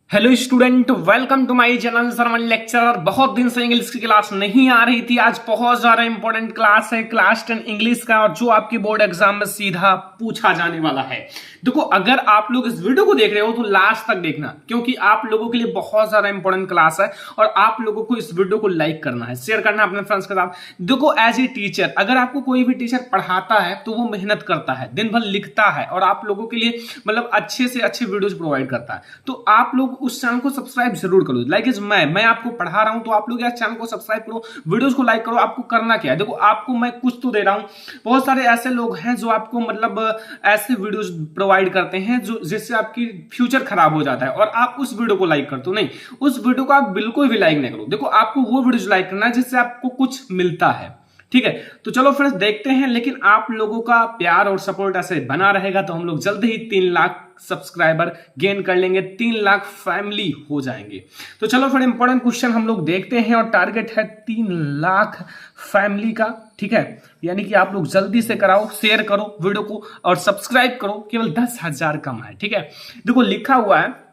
Hello student, welcome to my channel sermon lecturer. बहुत दिन से इंग्लिश की क्लास नहीं आ रही थी। आज बहुत ज्यादा इंपॉर्टेंट क्लास है, क्लास 10 इंग्लिश का, और जो आपकी बोर्ड एग्जाम में सीधा पूछा जाने वाला है। देखो, अगर आप लोग इस वीडियो को देख रहे हो तो लास्ट तक देखना, क्योंकि आप लोगों के लिए बहुत ज्यादा इंपॉर्टेंट क्लास है और आप लोगों को इस वीडियो को लाइक करना है, शेयर करना है अपने फ्रेंड्स के साथ। देखो, एज ए टीचर, अगर आपको कोई भी टीचर पढ़ाता है तो वो मेहनत करता है, दिन भर लिखता है और आप लोगों के लिए मतलब अच्छे से अच्छे वीडियोज प्रोवाइड करता है। तो आप लोग उस चैनल को सब्सक्राइब जरूर करो। लाइक इज मैं आपको पढ़ा रहा हूं तो आप लोग यार चैनल को सब्सक्राइब करो, वीडियोस को लाइक करो। आपको करना क्या है, देखो आपको मैं कुछ तो दे रहा हूं। बहुत सारे ऐसे लोग हैं जो आपको मतलब ऐसे वीडियोस प्रोवाइड करते हैं जो जिससे आपकी फ्यूचर खराब हो जाता है और आप उस वीडियो को लाइक करते हो। नहीं, उस वीडियो को आप बिल्कुल भी लाइक नहीं करो। देखो, आपको वो वीडियोस लाइक करना है जिससे आपको कुछ मिलता है, ठीक है। तो चलो फ्रेंड्स देखते हैं, लेकिन आप लोगों का प्यार और सपोर्ट ऐसे बना रहेगा तो हम लोग जल्द ही 3 लाख सब्सक्राइबर गेन कर लेंगे, 3 लाख फैमिली हो जाएंगे। तो चलो फिर इंपॉर्टेंट क्वेश्चन हम लोग देखते हैं, और टारगेट है 3 लाख फैमिली का, ठीक है। यानी कि आप लोग जल्दी से कराओ, शेयर करो वीडियो को और सब्सक्राइब करो। केवल 10,000 कम है, ठीक है। देखो लिखा हुआ है,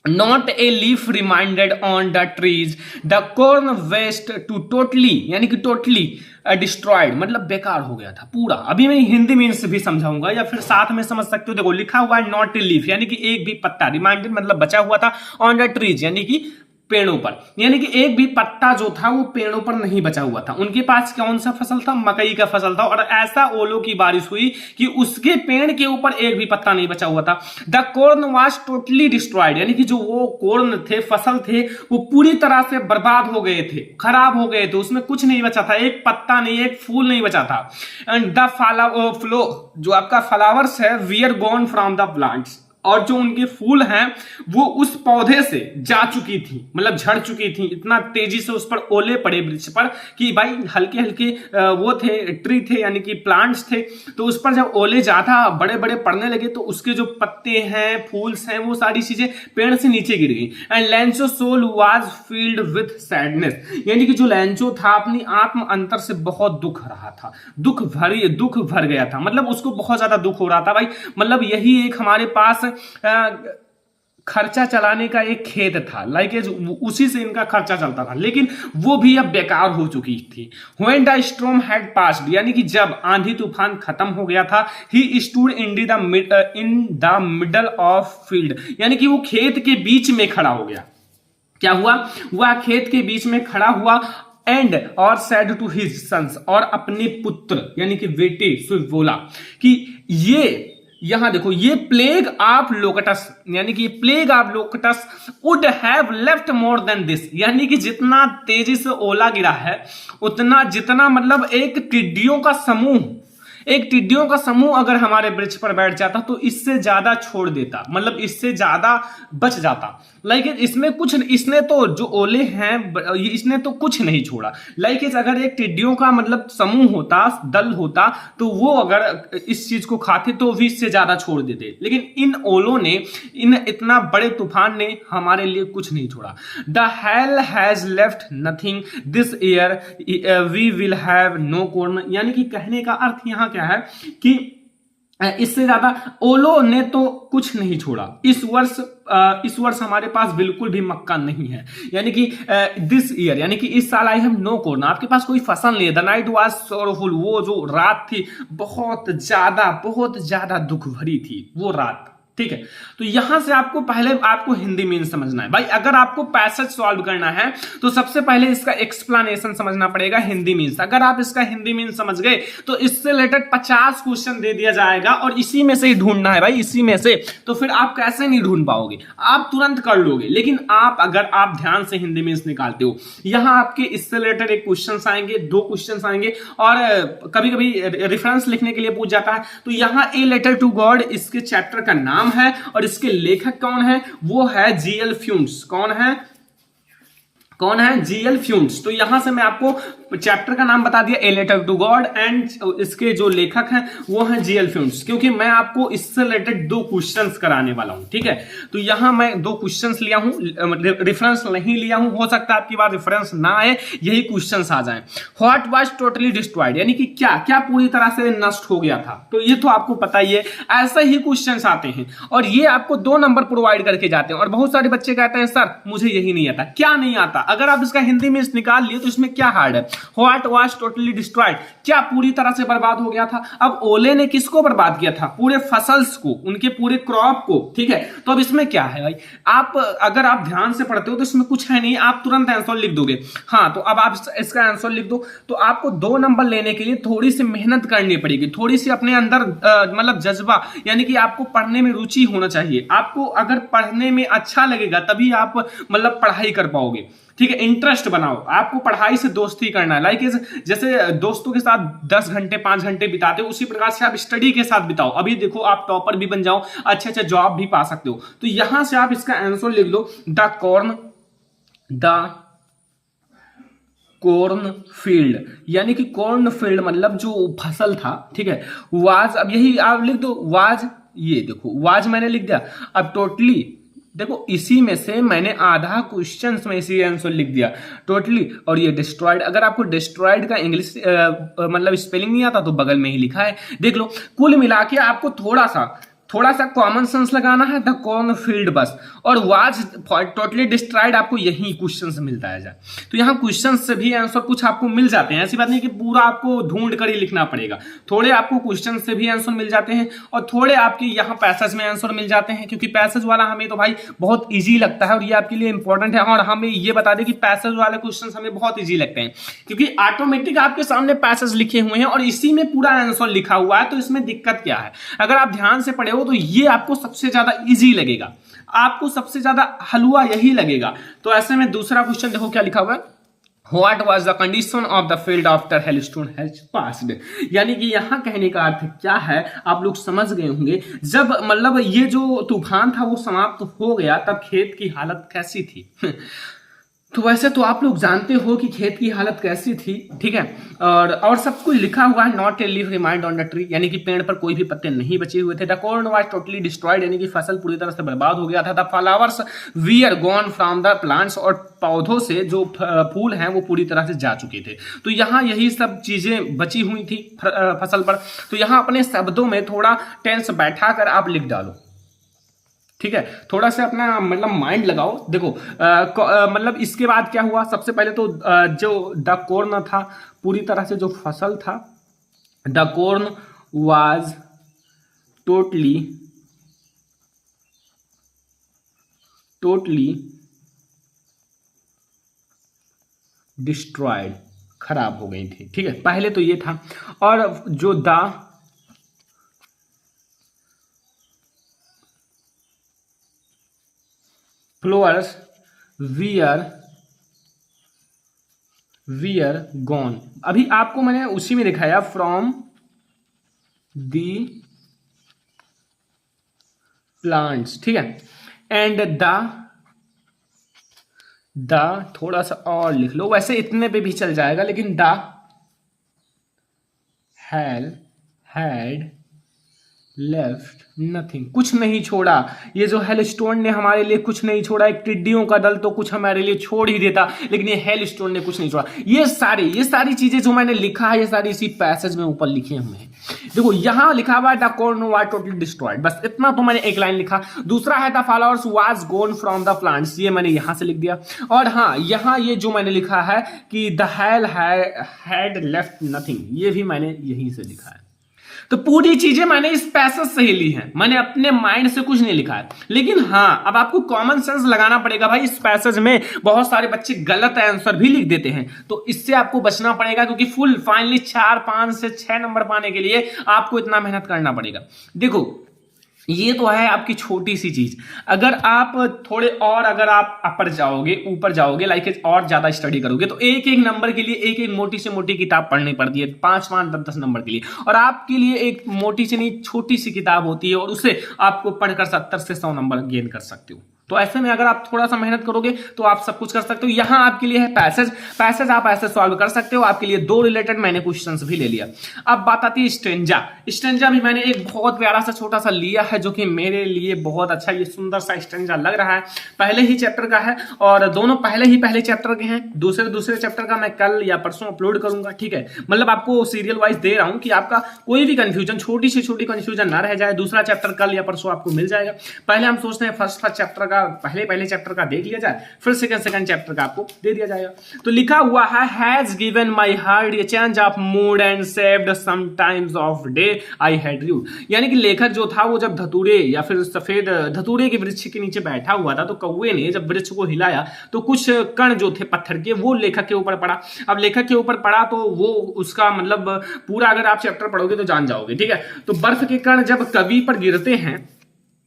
Not a leaf remained on the trees. The corn waste to totally, यानी कि totally destroyed, मतलब बेकार हो गया था पूरा। अभी मैं हिंदी में भी समझाऊंगा या फिर साथ में समझ सकते हो। देखो लिखा हुआ है नॉट ए लीफ, यानी कि एक भी पत्ता, रिमाइंडेड मतलब बचा हुआ था, ऑन द ट्रीज यानी कि पेड़ों पर, यानी कि एक भी पत्ता जो था वो पेड़ों पर नहीं बचा हुआ था। उनके पास कौन सा फसल था? मकई का फसल था, और ऐसा ओलों की बारिश हुई कि उसके पेड़ के ऊपर एक भी पत्ता नहीं बचा हुआ था। The corn was totally destroyed, यानी कि जो वो कॉर्न थे, फसल थे, वो पूरी तरह से बर्बाद हो गए थे, खराब हो गए थे, उसमें कुछ नहीं बचा था, एक पत्ता नहीं, एक फूल नहीं बचा था। एंड द फ्लो, जो आपका फ्लावर्स है, VR gone from the plants, और जो उनके फूल हैं वो उस पौधे से जा चुकी थी, मतलब झड़ चुकी थी। इतना तेजी से उस पर ओले पड़े वृक्ष पर कि भाई हल्के हल्के वो थे, ट्री थे यानी कि प्लांट्स थे, तो उस पर जब ओले ज्यादा बड़े बड़े पड़ने लगे तो उसके जो पत्ते हैं, फूल्स हैं, वो सारी चीजें पेड़ से नीचे गिर गई। And Lencho soul was filled with sadness, यानी कि जो लैंचो था अपनी आत्म अंतर से बहुत दुख रहा था, दुख भर गया था, मतलब उसको बहुत ज्यादा दुख हो रहा था भाई। मतलब यही एक हमारे पास खर्चा चलाने का एक खेत था, लाइक उसी से इनका खर्चा चलता था, लेकिन वो भी अब बेकार हो चुकी थी। When the storm had passed, यानी कि जब आंधी तूफान खत्म हो गया था, he stood in the middle of field, यानी कि वो खेत के बीच में खड़ा हो गया। क्या हुआ? वह खेत के बीच में खड़ा हुआ, एंड और said to his sons, और अपने पुत्र यानी कि बेटे से बोला कि ये यहां देखो, ये प्लेग ऑफ लोकटस, यानी कि plague of locusts would have left more than this, यानी कि जितना तेजी से ओला गिरा है उतना, जितना मतलब एक टिड्डियों का समूह अगर हमारे वृक्ष पर बैठ जाता तो इससे ज्यादा छोड़ देता, मतलब इससे ज्यादा बच जाता। लाइक इसमें कुछ, इसने तो जो ओले हैं इसने तो कुछ नहीं छोड़ा। लाइक अगर एक टिड्डियों का मतलब समूह होता, दल होता, तो वो अगर इस चीज को खाते तो भी इससे ज्यादा छोड़ देते, लेकिन इन ओलों ने, इन इतना बड़े तूफान ने हमारे लिए कुछ नहीं छोड़ा। The hail has left nothing this year, we will have no corn, यानी कि कहने का अर्थ यहां क्या है कि इससे ज्यादा ओलो ने तो कुछ नहीं छोड़ा। इस वर्ष हमारे पास बिल्कुल भी मक्का नहीं है, यानी कि दिस ईयर, यानी कि इस साल आई हैव नो कॉर्न, आपके पास कोई फसल नहीं है। द नाइट वाज सोरफुल, वो जो रात थी बहुत ज्यादा दुख भरी थी वो रात, ठीक है। तो यहां से आपको पहले आपको हिंदी मीनिंग समझना है भाई। अगर आपको पैसेज सॉल्व करना है तो सबसे पहले इसका एक्सप्लेनेशन समझना पड़ेगा, हिंदी मीनिंग। अगर आप इसका हिंदी मीनिंग समझ गए तो इससे रिलेटेड 50 क्वेश्चन दे दिया जाएगा और इसी में से ही ढूंढना है भाई, इसी में से। तो फिर आप कैसे नहीं ढूंढ पाओगे, आप तुरंत कर लोगे, लेकिन अगर आप ध्यान से हिंदी मीनिंग निकालते हो, यहां आपके इससे रिलेटेड एक क्वेश्चन आएंगे, 2 क्वेश्चन आएंगे, और कभी कभी रेफरेंस लिखने के लिए पूछ जाता है। तो यहां ए लेटर टू गॉड इसके चैप्टर का नाम है, और इसके लेखक कौन है? वो है जीएल फ्यून्स। कौन है? जीएल फ्यून्स। तो यहां से मैं आपको चैप्टर का नाम बता दिया, a letter to God, and इसके जो लेखक हैं वो हैं जीएल फ्यूंस, क्योंकि मैं आपको इससे रिलेटेड 2 क्वेश्चंस कराने वाला हूं। ठीक है, तो यहां मैं 2 क्वेश्चंस लिया हूं, रेफरेंस नहीं लिया हूं, हो सकता है आपकी बार रेफरेंस ना आए, यही क्वेश्चंस आ जाएं। व्हाट वाज टोटली डिस्ट्रॉयड, यानी कि क्या क्या पूरी तरह से नष्ट हो गया था, तो ये तो आपको पता ही है। ऐसे ही क्वेश्चंस आते हैं और ये आपको 2 नंबर प्रोवाइड करके जाते हैं। और बहुत सारे बच्चे कहते हैं सर मुझे यही नहीं आता। क्या नहीं आता? अगर आप इसका हिंदी में निकाल लिए तो इसमें क्या हार्ड है? व्हाट वाज टोटली डिस्ट्रॉयड, क्या पूरी तरह से बर्बाद हो गया था। अब ओले ने किसको बर्बाद किया था? पूरे फसल्स को, उनके पूरे क्रॉप को। ठीक है, तो अब इसमें क्या है भाई, आप अगर आप ध्यान से पढ़ते हो तो इसमें कुछ है नहीं, आप तुरंत आंसर लिख दोगे। हाँ, तो अब आप इसका आंसर लिख दो। तो आपको 2 नंबर लेने के लिए थोड़ी सी मेहनत करनी पड़ेगी, थोड़ी सी अपने अंदर मतलब जज्बा, यानी कि आपको पढ़ने में रुचि होना चाहिए। आपको अगर पढ़ने में अच्छा लगेगा तभी आप मतलब पढ़ाई कर पाओगे। ठीक है, इंटरेस्ट बनाओ, आपको पढ़ाई से दोस्ती करना है। लाइक जैसे दोस्तों के साथ 10 घंटे 5 घंटे बिताते हो, उसी प्रकार से आप स्टडी के साथ बिताओ। अभी देखो आप टॉपर भी बन जाओ, अच्छे अच्छे जॉब भी पा सकते हो। तो यहां से आप इसका आंसर लिख लो, द कॉर्न फील्ड, यानी कि कॉर्न फील्ड मतलब जो फसल था। ठीक है, वाज, अब यही आप लिख दो वाज, ये देखो वाज मैंने लिख दिया। अब टोटली देखो, इसी में से मैंने आधा क्वेश्चन में इसी आंसर लिख दिया टोटली। और ये डिस्ट्रॉयड, अगर आपको डिस्ट्रॉयड का इंग्लिश मतलब स्पेलिंग नहीं आता तो बगल में ही लिखा है, देख लो। कुल मिला के आपको थोड़ा सा कॉमन सेंस लगाना है, द कॉर्न फील्ड बस। और वाज टोटली डिस्ट्रॉयड आपको यही क्वेश्चन से मिलता है। तो यहाँ क्वेश्चन से भी आंसर कुछ आपको मिल जाते हैं, ऐसी बात नहीं कि पूरा आपको ढूंढ कर ही लिखना पड़ेगा। थोड़े आपको क्वेश्चन से भी आंसर मिल जाते हैं और थोड़े आपके यहाँ पैसेज में आंसर मिल जाते हैं, क्योंकि पैसेज वाला हमें तो भाई बहुत ईजी लगता है और ये आपके लिए इंपॉर्टेंट है। और हमें ये बता दें कि पैसेज वाले क्वेश्चन हमें बहुत ईजी लगते हैं, क्योंकि ऑटोमेटिक आपके सामने पैसेज लिखे हुए हैं और इसी में पूरा आंसर लिखा हुआ है। तो इसमें दिक्कत क्या है? अगर आप ध्यान से पढ़े हो तो ये आपको सबसे ज्यादा इजी लगेगा, आपको सबसे ज्यादा हलवा यही लगेगा। तो ऐसे में दूसरा क्वेश्चन देखो क्या लिखा हुआ है, What was the condition of the field after hailstone has passed? यानी कि यहां कहने का अर्थ क्या है, आप लोग समझ गए होंगे। जब मतलब ये जो तूफान था वो समाप्त हो गया तब खेत की हालत कैसी थी? तो वैसे तो आप लोग जानते हो कि खेत की हालत कैसी थी। ठीक है, और सब कुछ लिखा हुआ है, not a leaf remind on the tree, यानी कि पेड़ पर कोई भी पत्ते नहीं बचे हुए थे। The corn was totally destroyed, यानी कि फसल पूरी तरह से बर्बाद हो गया था। The flowers Veer gone from the plants, और पौधों से जो फूल हैं वो पूरी तरह से जा चुके थे। तो यहाँ यही सब चीजें बची हुई थी फसल पर। तो यहाँ अपने शब्दों में थोड़ा टेंस बैठा कर आप लिख डालो। ठीक है, थोड़ा सा अपना मतलब माइंड लगाओ। देखो मतलब इसके बाद क्या हुआ, सबसे पहले तो जो द कॉर्न था, पूरी तरह से जो फसल था, the corn was totally destroyed, खराब हो गई थी। ठीक है, पहले तो ये था। और जो द फ्लोअर्स वियर गॉन, अभी आपको मैंने उसी में दिखाया, फ्रॉम दी प्लांट्स। ठीक है, एंड द थोड़ा सा और लिख लो, वैसे इतने पे भी चल जाएगा, लेकिन द हैड लेफ्ट नथिंग, कुछ नहीं छोड़ा। ये जो हेलस्टोन ने हमारे लिए कुछ नहीं छोड़ा। एक टिड्डियों का दल तो कुछ हमारे लिए छोड़ ही देता, लेकिन ये हेलस्टोन ने कुछ नहीं छोड़ा। ये सारी चीजें जो मैंने लिखा है, ये सारी इसी पैसेज में ऊपर लिखे हुए हैं। देखो यहां लिखा हुआ है the corn was totally destroyed, बस इतना तो मैंने एक लाइन लिखा। दूसरा है the flowers was gone from the plants, ये मैंने यहां से लिख दिया। और हाँ, यहां ये जो मैंने लिखा है कि the hell had left nothing, ये भी मैंने यहीं से लिखा है। तो पूरी चीजें मैंने इस पैसेज से ही ली हैं, मैंने अपने माइंड से कुछ नहीं लिखा है। लेकिन हाँ, अब आपको कॉमन सेंस लगाना पड़ेगा भाई। इस पैसेज में बहुत सारे बच्चे गलत आंसर भी लिख देते हैं, तो इससे आपको बचना पड़ेगा, क्योंकि फुल फाइनली 4 5 से 6 नंबर पाने के लिए आपको इतना मेहनत करना पड़ेगा। देखो ये तो है आपकी छोटी सी चीज। अगर आप थोड़े और अगर आप ऊपर जाओगे लाइक और ज्यादा स्टडी करोगे, तो एक एक नंबर के लिए एक एक मोटी से मोटी किताब पढ़नी पड़ती है, 5 5 10 10 नंबर के लिए। और आपके लिए एक मोटी से नहीं छोटी सी किताब होती है, और उसे आपको पढ़कर 70 से 100 नंबर गेन कर सकते हो। तो ऐसे में अगर आप थोड़ा सा मेहनत करोगे तो आप सब कुछ कर सकते हो। यहां आपके लिए है पैसेज आप ऐसे सॉल्व कर सकते हो। आपके लिए 2 रिलेटेड मैंने क्वेश्चंस भी ले लिया। अब बात आती है स्टेंजा भी मैंने एक बहुत प्यारा सा छोटा सा लिया है जो कि मेरे लिए बहुत अच्छा, ये सुंदर सा स्टेंजा लग रहा है। पहले ही चैप्टर का है और दोनों पहले चैप्टर के हैं। दूसरे चैप्टर का मैं कल या परसों अपलोड करूंगा, ठीक है। मतलब आपको सीरियल वाइज दे रहा हूं कि आपका कोई भी कंफ्यूजन, छोटी से छोटी कंफ्यूजन ना रह जाए। दूसरा चैप्टर कल या परसों आपको मिल जाएगा। पहले हम सोचते हैं फर्स्ट चैप्टर का पहले चैप्टर का देख लिया जाए, फिर सेकंड चैप्टर का आपको दे दिया जाएगा। तो लिखा हुआ है has given my heart a change of mood and saved some times of day I had rued. यानी कि लेखक जो था वो जब धतूरे या फिर सफेद धतूरे के वृक्ष के नीचे बैठा हुआ था, तो कौवे ने जब वृक्ष को हिलाया तो कुछ कण जो थे पत्थर के वो लेखक के ऊपर पड़ा। अब लेखक के ऊपर पड़ा तो वो उसका मतलब पूरा अगर आप चैप्टर पढ़ोगे तो जान जाओगे, ठीक है। तो बर्फ के कण जब कवि पर गिरते हैं,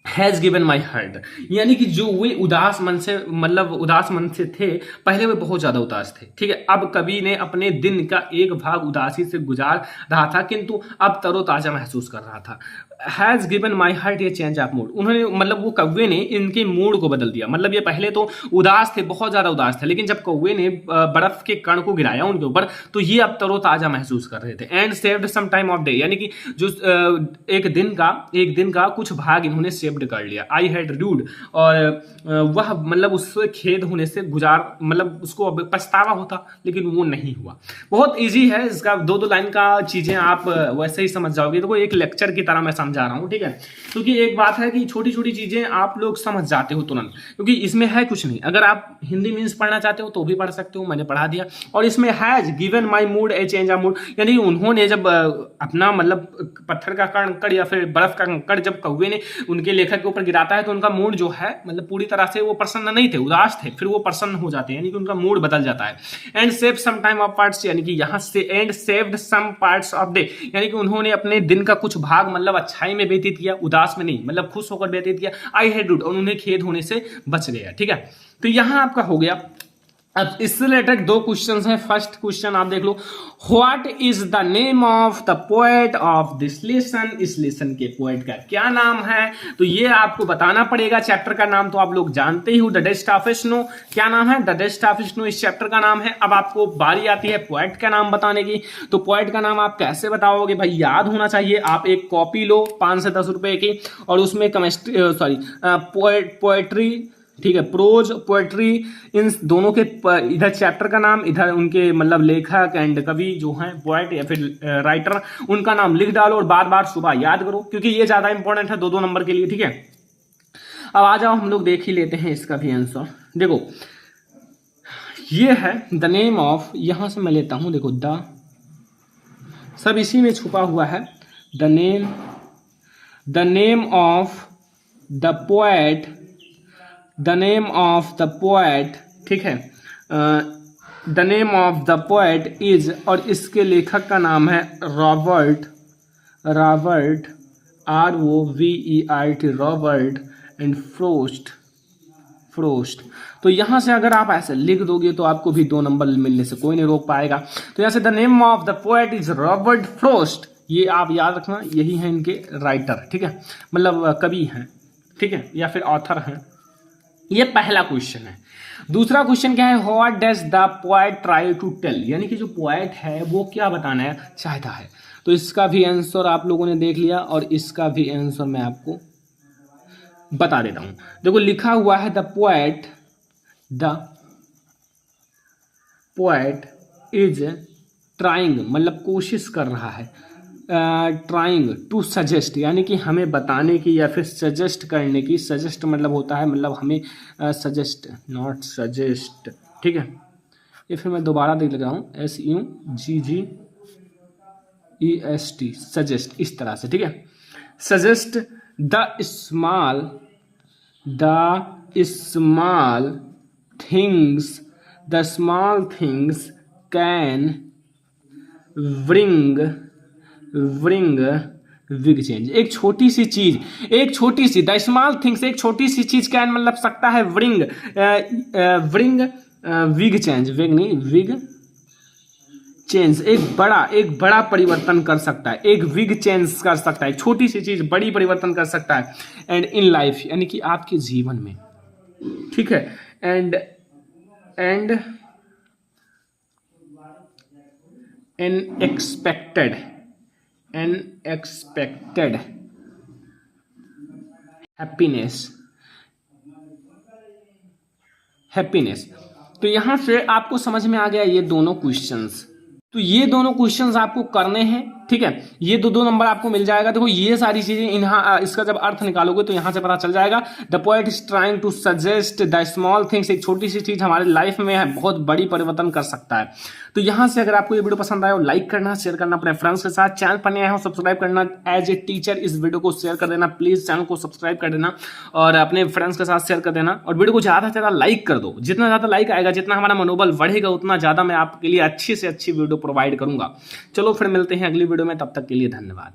हैज गिवन माई हार्ट, यानी कि जो वे उदास मन से थे, पहले वे बहुत ज्यादा उदास थे, ठीक है। अब कवि ने अपने दिन का एक भाग उदासी से गुजार रहा था, किंतु अब तरोताजा महसूस कर रहा था। Has given my heart a change of mood, उन्होंने मतलब वो कौवे ने इनके मूड को बदल दिया। मतलब ये पहले तो उदास थे, बहुत ज्यादा उदास थे, लेकिन जब कौवे ने बर्फ के कण को गिराया उनके ऊपर तो ये अब तरोताजा महसूस कर रहे थे। And saved some time of day, यानी कि जो एक दिन का कुछ भाग इन्होंने सेव्ड कर लिया। आई हैड रीड, और वह मतलब उससे खेद होने से मतलब उसको पछतावा होता, लेकिन वो नहीं हुआ। बहुत ईजी है इसका, 2 लाइन का चीजें आप वैसे ही समझ जाओगे। तो एक लेक्चर की तरह मैं समझा रहा हूं, ठीक है। क्योंकि एक बात है कि छोटी छोटी चीजें आप लोग समझ जाते हो तुरंत, क्योंकि इसमें है कुछ नहीं। अगर आप हिंदी मीन्स पढ़ना चाहते हो तो भी पढ़ सकते हो, मैंने पढ़ा दिया। और इसमें has given my mood A change of mood, यानी उन्होंने जब अपना मतलब पत्थर का कंकड़ या फिर बर्फ का कंकड़ जब कौवे ने उनके लेखक के ऊपर गिराता है तो उनका मूड जो है मतलब पूरी तरह से वो प्रसन्न नहीं थे, उदास थे, फिर वो प्रसन्न हो जाते हैं, यानी कि उनका मूड बदल जाता है। And save some time of parts, यानी कि यहाँ से and saved some parts of day, यानी कि उन्होंने अपने दिन का कुछ भाग मतलब अच्छाई में व्यतीत किया, उदास में नहीं, मतलब खुश होकर व्यतीत किया। आई हैड रूड, और उन्हें खेद होने से बच गया, ठीक है। तो यहां आपका हो गया। अब इससे रिलेटेड 2 क्वेश्चंस हैं। फर्स्ट क्वेश्चन आप देख लो, what is the name of the poet of this lesson, इस लेसन के पोएट का क्या नाम है? तो ये आपको बताना पड़ेगा। चैप्टर का नाम तो आप लोग जानते ही हो, द डेस्ट ऑफ स्नो। क्या नाम है? द डेस्ट ऑफ स्नो इस चैप्टर का नाम है। अब आपको बारी आती है पोएट का नाम बताने की। तो पोएट का नाम आप कैसे बताओगे भाई? याद होना चाहिए। आप एक कॉपी लो 5 से 10 रुपए की, और उसमें पोएट्री, ठीक है, प्रोज पोएट्री, इन दोनों के इधर चैप्टर का नाम, इधर उनके मतलब लेखक एंड कवि जो हैं पोएट या फिर राइटर, उनका नाम लिख डालो और बार बार सुबह याद करो, क्योंकि ये ज्यादा इंपॉर्टेंट है 2-2 नंबर के लिए, ठीक है। अब आ जाओ हम लोग देख ही लेते हैं इसका भी आंसर। देखो ये है द नेम ऑफ, यहां से मैं लेता हूं, देखो द सब इसी में छुपा हुआ है। The name of the poet, the name of the poet, ठीक है। The name of the poet is, और इसके लेखक का नाम है Robert ROVERT, Robert and frost. तो यहां से अगर आप ऐसे लिख दोगे तो आपको भी 2 नंबर मिलने से कोई नहीं रोक पाएगा। तो यहां से the name of the poet is Robert frost, ये आप याद रखना, यही है इनके राइटर, ठीक है, मतलब कवि हैं, ठीक है, या फिर ऑथर हैं। ये पहला क्वेश्चन है। दूसरा क्वेश्चन क्या है? What does the poet try to tell, यानी कि जो पोएट है वो क्या बताना चाहता है। तो इसका भी आंसर आप लोगों ने देख लिया, और इसका भी आंसर मैं आपको बता देता हूं। देखो लिखा हुआ है द पोएट इज ट्राइंग, मतलब कोशिश कर रहा है, ट्राइंग टू सजेस्ट, यानी कि हमें बताने की या फिर सजेस्ट करने की। सजेस्ट मतलब होता है मतलब हमें सजेस्ट, नॉट सजेस्ट, ठीक है। ये फिर मैं दोबारा देख लगा हूँ, SUGGEST, सजेस्ट, इस तरह से, ठीक है। Suggest the small things can bring big change. एक छोटी सी चीज, द स्मॉल थिंग्स, एक छोटी सी चीज कैन मतलब सकता है bring big change, big change, एक बड़ा परिवर्तन कर सकता है, एक बिग चेंज कर सकता है, छोटी सी चीज बड़ी परिवर्तन कर सकता है। एंड इन लाइफ, यानी कि आपके जीवन में, ठीक है, एंड अनएक्सपेक्टेड हैप्पीनेस। तो यहां से आपको समझ में आ गया ये दोनों क्वेश्चंस। तो ये दोनों क्वेश्चंस आपको करने हैं, ठीक है। ये दो नंबर आपको मिल जाएगा। देखो ये सारी चीजें इसका जब अर्थ निकालोगे तो यहां से पता चल जाएगा। The poet is trying to suggest the small things, एक छोटी सी चीज हमारे लाइफ में बहुत बड़ी परिवर्तन कर सकता है। तो यहां से अगर आपको ये वीडियो पसंद आया हो, लाइक करना, शेयर करना अपने फ्रेंड्स के साथ। चैनल पर नए आए हो सब्सक्राइब करना। एज ए टीचर इस वीडियो को शेयर कर देना, प्लीज चैनल को सब्सक्राइब कर देना और अपने फ्रेंड्स के साथ शेयर कर देना। और वीडियो को ज्यादा से ज्यादा लाइक कर दो। जितना ज्यादा लाइक आएगा, जितना हमारा मनोबल बढ़ेगा, उतना ज्यादा मैं आपके लिए अच्छी से अच्छी वीडियो प्रोवाइड करूंगा। चलो फिर मिलते हैं अगली वीडियो में, तब तक के लिए धन्यवाद।